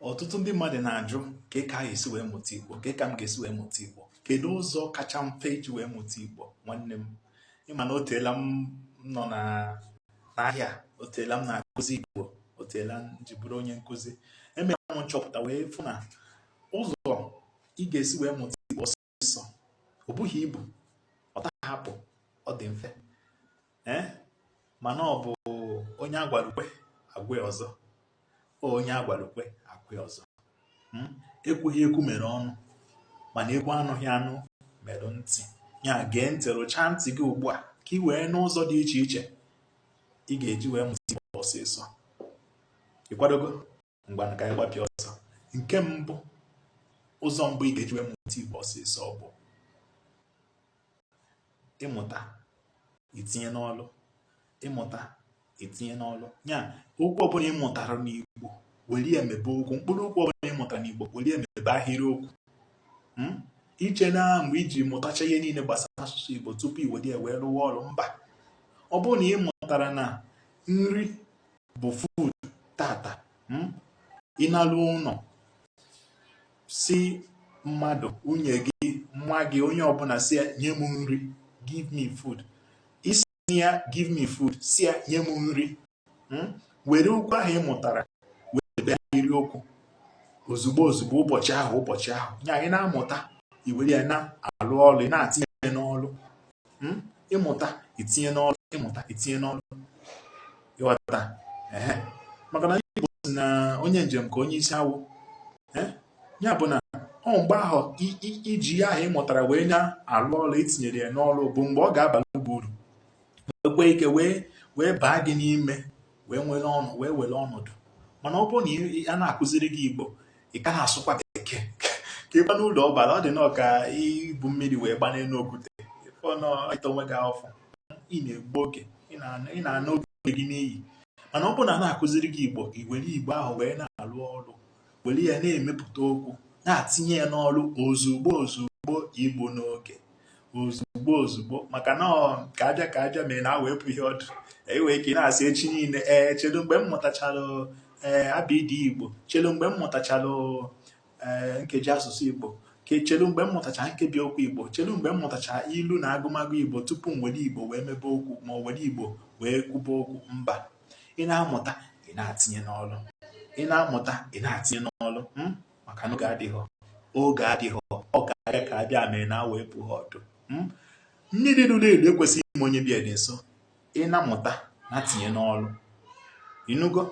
Ọtụtụ ndị mmadụ na-ajụ ka ka a esi wee mụta Igbo, ka m ga-esi wee mụta Igbo, kedu ụzọ kacha mfe iji wee mụta Igbo? Nwanne m, ịma na o teela m nọ n'ahịa, o teela m na-akụzi Igbo, o teela m ji bụrụ onye nkụzi. Emere m nchọpụta wee fụ na ụzọ ị ga-esi wee mụta Igbo ọsịsọ, ọ bụghị ibu, ọ hapụ, ọ dị mfe, mana ọ bụ onye agwalukwe agwe ọzọ, onye agwalukwe akwe ọzọ. Ekwughị ekwu mere ọnụ, mana ekwu anụghị anụ mere ntị. Ya gee ntị, rụchaa ntị gị ugbu a ka ị wee n'ụzọ dị iche iche ị ga-eji wee mụta Igbo ọsịsọ. Ịkwadogo? Ngwa ka anyị gbapịa ọsọ. Nke mbụ, ụzọ mbụ ị ga-eji wee mụta Igbo ọsịsọ bụ ịmụta itinye n'ọlụ. Ịmụta itinye n'ọlụ. Ya, okwu ọbụla ị mụtara n'Igbo, were ya mebe okwu. Mkpụrụ okwu ọbụla ị mụtara n'Igbo, were ya mebe ahịrịokwu. Iche na mgbe iji mụtacha ihe niile gbasara asụsụ Igbo tupu i were ya wee rụwa ọrụ, mba. Ọ bụrụ na ị mụtara na nri bụ food tata, ị na-alụ ụlọ, si mmadụ, nwunye gị, nwa gị, onye ọbụla si ya nye m nri, give me food. Isi ya give me food, si ya nye m nri. Were okwu ahụ ị mụtara wee debe ahịrịokwu ozugbo ozugbo, ụbọchị ahụ. Ya, ị na-amụta, i were ya na-alụ ọrụ, ị na-atinye n'ọrụ. Ịmụta itinye n'ọrụ, ịmụta itinye n'ọrụ. Ịghọta? Maka na Igbo si na onye njem ka onye isi awụ. Ya bụ na ọ mgbe ahụ iji ya ahụ ị mụtara wee na-alụ ọrụ, itinyere ya n'ọrụ, bụ mgbe ọ ga-abara uru, wee ike wee baa gị n'ime, wee were ọnọdụ. Mana ọ bụrụ na a na-akụziri gị Igbo, ị ka na-asụkwa Bekee ka ịgba n'ụlọ ọbara, ọ dị nọ ka ibu mmiri wee gbanye n'okwute, ịta onwe gị afọ, ị na-egbu oge, ị na-ana oge gị n'iyi. Mana ọ bụrụ na a na-akụziri gị Igbo, i were Igbo ahụ wee na-alụ ọrụ, were ya na-emepụta okwu, na-atinye ya n'ọrụ ozugbo Igbo n'oge, ozugbo. Maka na ka abịa mere na awepụ ihe ọdụ, wee ka ị na-asị echi niile, chedo mgbe m mụtachara abịdị Igbo, chedo mgbe m mụtachara nkeji asụsụ Igbo, chedo mgbe m mụtachara nkebi okwu Igbo, chedo mgbe m mụtachara ilu na agụmagụ Igbo tupu m were Igbo wee mebe okwu, ma ọ were Igbo wee kwuba okwu. Mba, ị na-amụta, ị na-atinye n'ọrụ, ị na-amụta, ị na-atinye n'ọrụ. Maka na oge adịghị, ọ ga-aga ka abịa mere na awepụ ha ọdụ. Mmiri ruru eru ekwesịghị ime onye bịa dị nso. Ị na-amụta, na-atinye n'ọrụ. Ịnụgo?